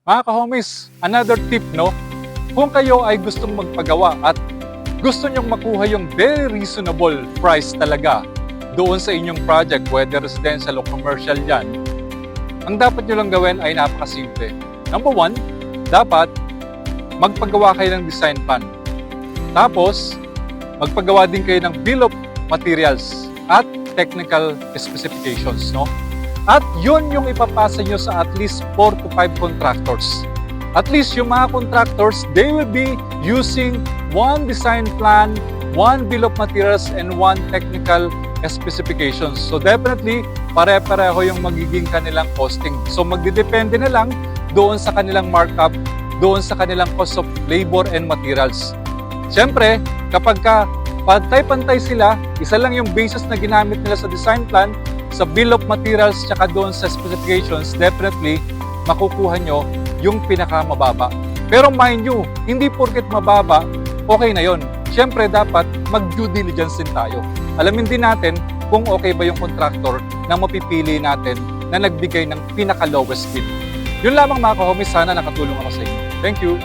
Mga ka-homies, another tip, no? Kung kayo ay gustong magpagawa at gusto nyong makuha yung very reasonable price talaga doon sa inyong project, whether residential o commercial yan, ang dapat nyo lang gawin ay napakasimple. Number one, dapat magpagawa kayo ng design plan. Tapos, magpagawa din kayo ng bill of materials at technical specifications, no? At yun yung ipapasa nyo sa at least 4 to 5 contractors. At least yung mga contractors, they will be using one design plan, one bill of materials, and one technical specifications. So definitely, pare-pareho yung magiging kanilang costing. So magdidepende na lang doon sa kanilang markup, doon sa kanilang cost of labor and materials. Siyempre, kapag pantay-pantay sila, isa lang yung basis na ginamit nila sa design plan, sa bill of materials, tsaka doon sa specifications, definitely, makukuha nyo yung pinakamababa. Pero mind you, hindi porket mababa, okay na yon. Siyempre, dapat mag-due diligence din tayo. Alamin din natin kung okay ba yung contractor na mapipili natin na nagbigay ng pinaka-lowest bid. Yun lamang mga ka-homies, sana nakatulong ako sa inyo. Thank you!